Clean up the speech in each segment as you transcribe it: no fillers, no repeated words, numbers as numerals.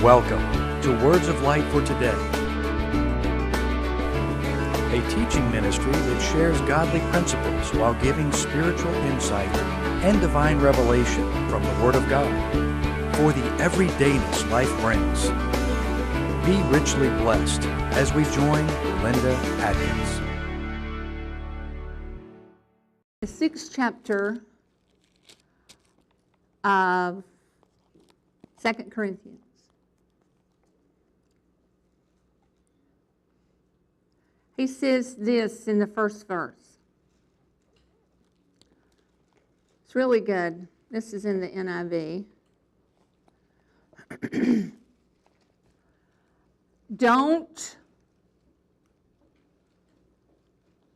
Welcome to Words of Light for Today, a teaching ministry that shares godly principles while giving spiritual insight and divine revelation from the Word of God for the everydayness life brings. Be richly blessed as we join Linda Adkins. The 6th chapter of 2 Corinthians. He says this in the first verse. It's really good. This is in the NIV.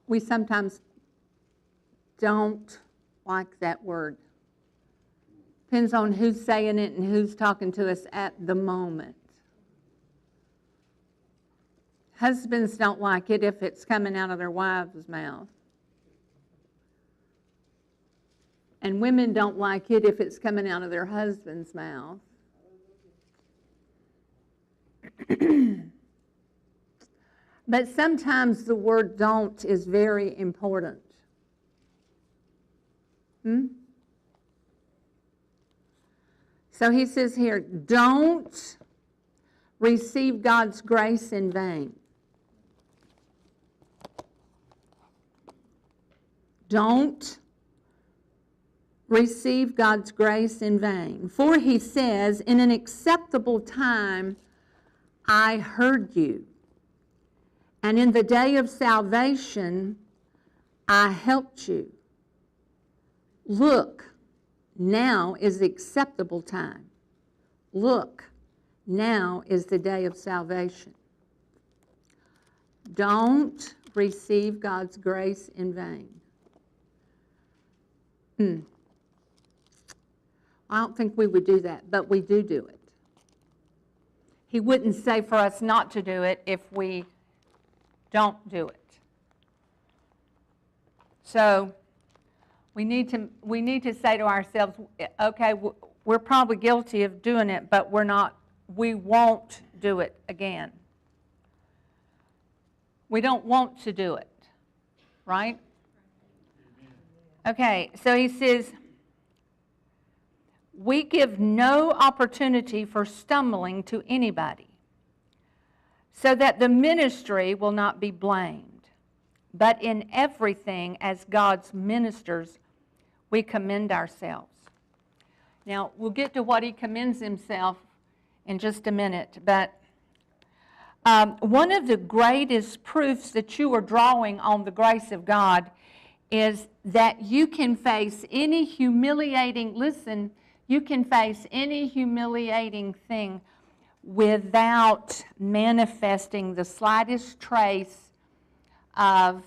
We sometimes don't like that word. Depends on who's saying it and who's talking to us at the moment. Husbands don't like it if it's coming out of their wives' mouth. And women don't like it if it's coming out of their husband's mouth. But sometimes the word don't is very important. So he says here, don't receive God's grace in vain. Don't receive God's grace in vain. For he says, in an acceptable time I heard you, and in the day of salvation I helped you. Look, now is the acceptable time. Look, now is the day of salvation. Don't receive God's grace in vain. I don't think we would do that, but we do it. He wouldn't say for us not to do it if we don't do it. So we need to say to ourselves, okay, we're probably guilty of doing it, but we won't do it again. We don't want to do it, right? Okay, so he says, we give no opportunity for stumbling to anybody, so that the ministry will not be blamed. But in everything, as God's ministers, we commend ourselves. Now, we'll get to what he commends himself in just a minute, but one of the greatest proofs that you are drawing on the grace of God is that you can face any humiliating thing without manifesting the slightest trace of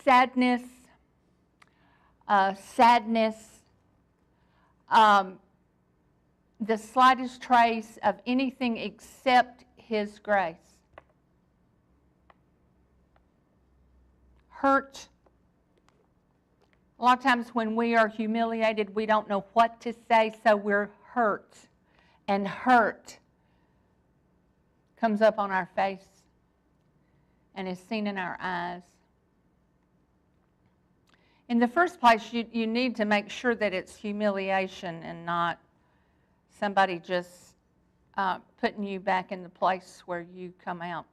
sadness, the slightest trace of anything except his grace. Hurt. A lot of times when we are humiliated, we don't know what to say, so we're hurt. And hurt comes up on our face and is seen in our eyes. In the first place, you need to make sure that it's humiliation and not somebody just putting you back in the place where you come out.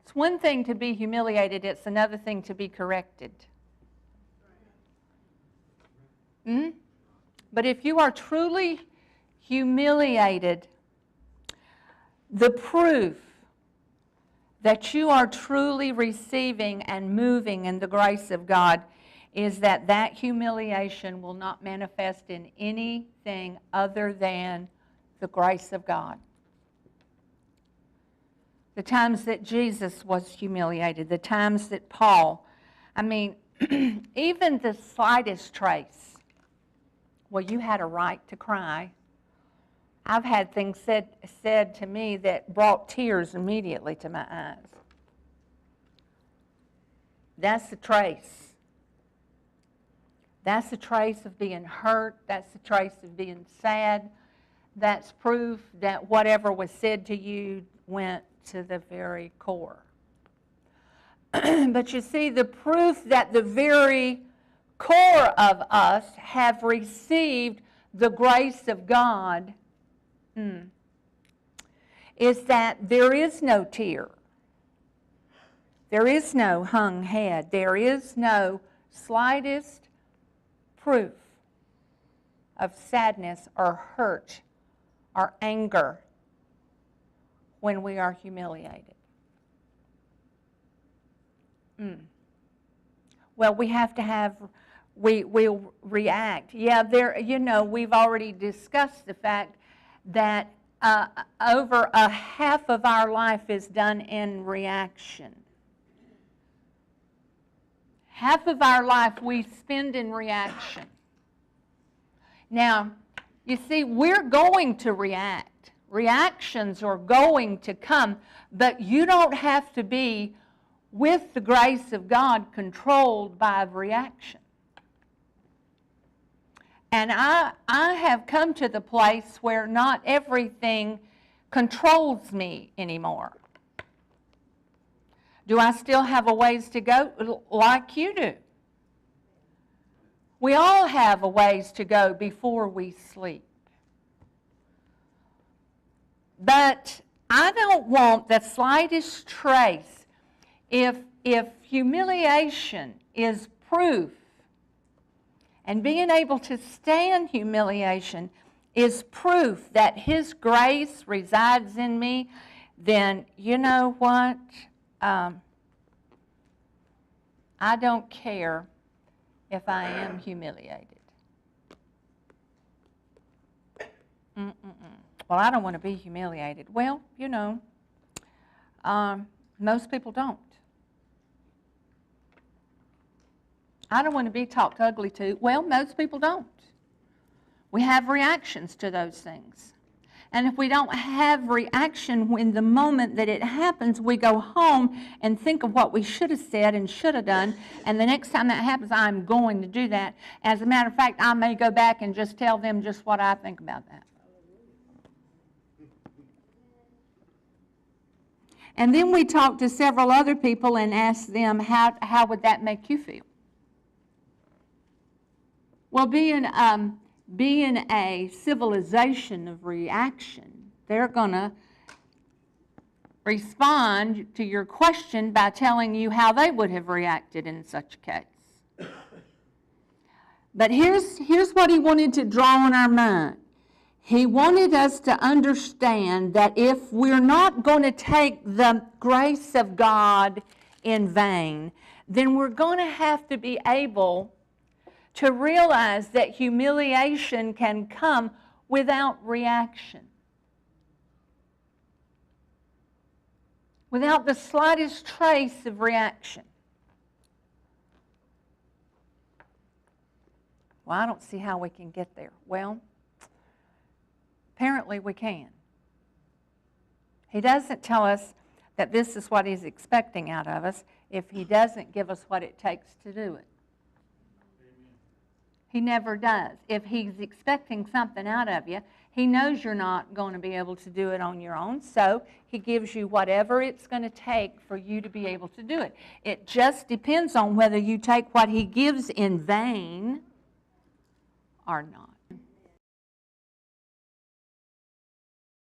It's one thing to be humiliated, it's another thing to be corrected. But if you are truly humiliated, the proof that you are truly receiving and moving in the grace of God is that humiliation will not manifest in anything other than the grace of God. The times that Jesus was humiliated, the times that Paul, even the slightest trace, well, you had a right to cry. I've had things said to me that brought tears immediately to my eyes. That's the trace. That's the trace of being hurt. That's the trace of being sad. That's proof that whatever was said to you went to the very core. But you see, the proof that the very core of us have received the grace of God is that there is no tear. There is no hung head. There is no slightest proof of sadness or hurt or anger when we are humiliated. Well, we have to have, we'll react. Yeah, we've already discussed the fact that over a half of our life is done in reaction. Half of our life we spend in reaction. Now, you see, we're going to react. Reactions are going to come, but you don't have to be, with the grace of God, controlled by reaction. And I have come to the place where not everything controls me anymore. Do I still have a ways to go? Like you do. We all have a ways to go before we sleep. But I don't want the slightest trace. If humiliation is proof, and being able to stand humiliation is proof that His grace resides in me, then you know what? I don't care if I am humiliated. Well, I don't want to be humiliated. Well, most people don't. I don't want to be talked ugly to. Well, most people don't. We have reactions to those things. And if we don't have reaction when the moment that it happens, we go home and think of what we should have said and should have done. And the next time that happens, I'm going to do that. As a matter of fact, I may go back and just tell them just what I think about that. And then we talked to several other people and asked them, how would that make you feel? Well, being a civilization of reaction, they're going to respond to your question by telling you how they would have reacted in such a case. But here's what he wanted to draw on our mind. He wanted us to understand that if we're not going to take the grace of God in vain, then we're going to have to be able to realize that humiliation can come without reaction. Without the slightest trace of reaction. Well, I don't see how we can get there. Well, apparently we can. He doesn't tell us that this is what He's expecting out of us if He doesn't give us what it takes to do it. He never does. If He's expecting something out of you, He knows you're not going to be able to do it on your own, so He gives you whatever it's going to take for you to be able to do it. It just depends on whether you take what He gives in vain or not.